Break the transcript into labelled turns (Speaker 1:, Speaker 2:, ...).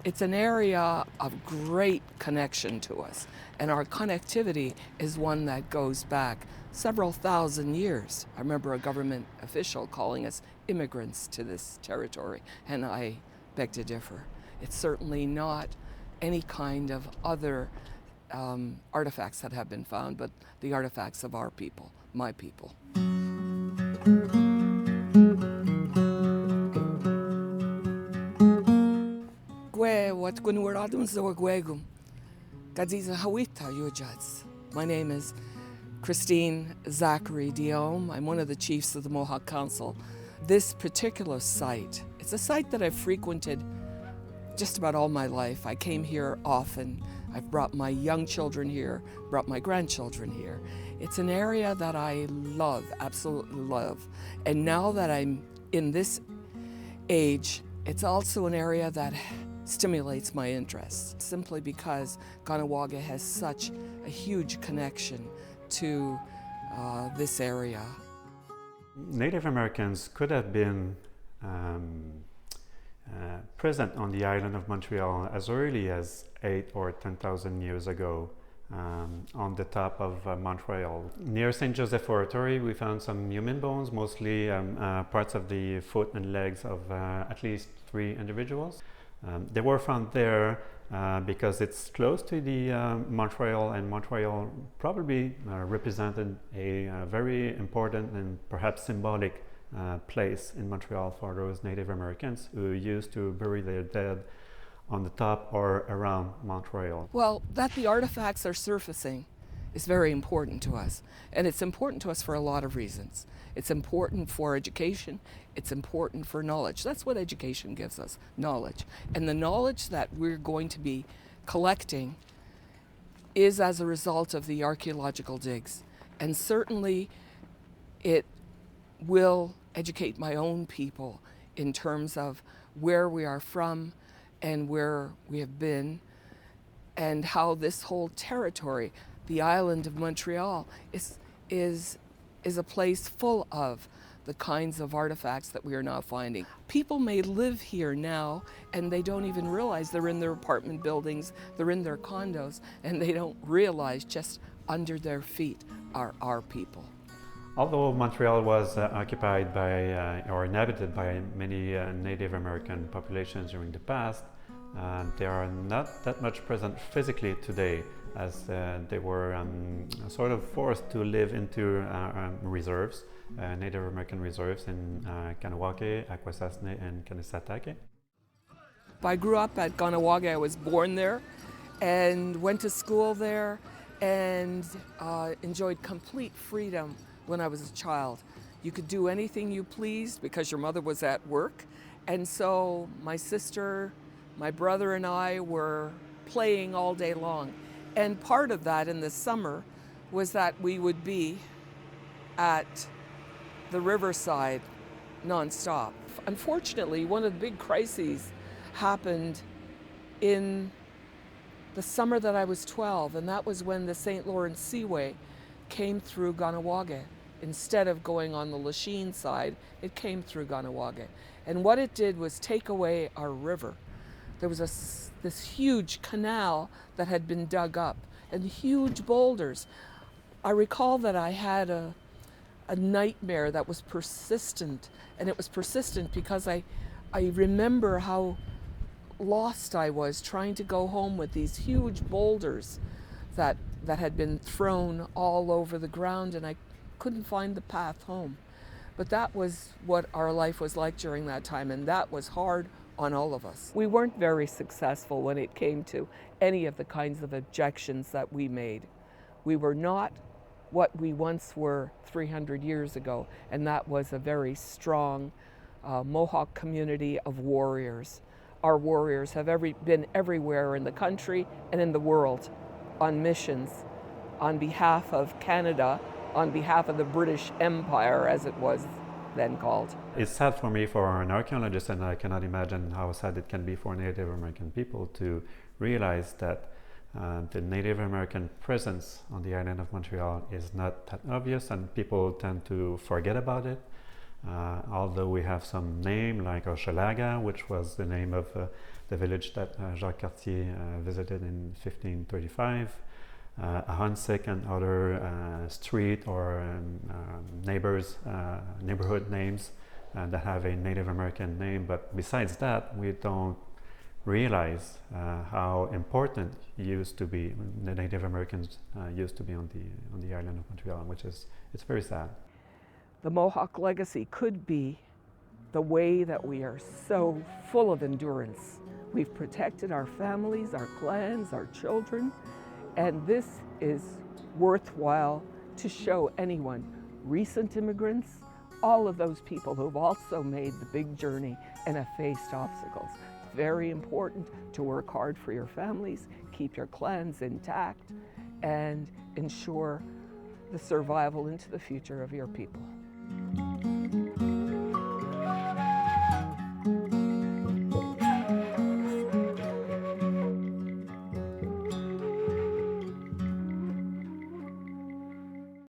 Speaker 1: It's an area of great connection to us, and our connectivity is one that goes back several thousand years. I remember a government official calling us immigrants to this territory, and I beg to differ. It's certainly not any kind of other artifacts that have been found, but the artifacts of our people, my people. My name is Christine Zachary Diome. I'm one of the chiefs of the Mohawk Council. This particular site, it's a site that I've frequented just about all my life. I came here often. I've brought my young children here, brought my grandchildren here. It's an area that I love, absolutely love. And now that I'm in this age, it's also an area that stimulates my interest, simply because Kahnawake has such a huge connection to this area.
Speaker 2: Native Americans could have been present on the island of Montreal as early as 8,000 or 10,000 years ago on the top of Montreal. Near St. Joseph Oratory, we found some human bones, mostly parts of the foot and legs of at least 3 individuals. They were found there because it's close to the Montreal, and Montreal probably represented a very important and perhaps symbolic place in Montreal for those Native Americans who used to bury their dead on the top or around Montreal.
Speaker 1: Well, that the artifacts are surfacing is very important to us, and it's important to us for a lot of reasons. It's important for education, it's important for knowledge. That's what education gives us, knowledge. And the knowledge that we're going to be collecting is as a result of the archaeological digs. And certainly it will educate my own people in terms of where we are from and where we have been, and how this whole territory, the island of Montreal, is a place full of the kinds of artifacts that we are now finding. People may live here now and they don't even realize they're in their apartment buildings, they're in their condos, and they don't realize just under their feet are our people.
Speaker 2: Although Montreal was occupied by or inhabited by many Native American populations during the past, they are not that much present physically today, as they were sort of forced to live into reserves, Native American reserves in Kahnawake, Akwesasne, and Kanesatake.
Speaker 1: I grew up at Kahnawake. I was born there and went to school there and enjoyed complete freedom when I was a child. You could do anything you pleased because your mother was at work, and so my sister, my brother and I were playing all day long. And part of that in the summer was that we would be at the riverside nonstop. Unfortunately, one of the big crises happened in the summer that I was 12, and that was when the St. Lawrence Seaway came through Kahnawake. Instead of going on the Lachine side, it came through Kahnawake. And what it did was take away our river. There was this huge canal that had been dug up and huge boulders. I recall that I had a nightmare that was persistent, and it was persistent because I remember how lost I was trying to go home with these huge boulders that had been thrown all over the ground, and I couldn't find the path home. But that was what our life was like during that time, and that was hard on all of us. We weren't very successful when it came to any of the kinds of objections that we made. We were not what we once were 300 years ago, and that was a very strong Mohawk community of warriors. Our warriors have been everywhere in the country and in the world on missions on behalf of Canada, on behalf of the British Empire, as it was then called.
Speaker 2: It's sad for me, for an archaeologist, and I cannot imagine how sad it can be for Native American people to realize that the Native American presence on the island of Montreal is not that obvious, and people tend to forget about it. Although we have some name like Hochelaga, which was the name of the village that Jacques Cartier visited in 1535, Ahuntsic and other street or neighborhood names that have a Native American name. But besides that, we don't realize how important used to be the Native Americans used to be on the island of Montreal, which is it's very sad.
Speaker 1: The Mohawk legacy could be the way that we are so full of endurance. We've protected our families, our clans, our children, and this is worthwhile to show anyone, recent immigrants, all of those people who've also made the big journey and have faced obstacles. It's very important to work hard for your families, keep your clans intact, and ensure the survival into the future of your people.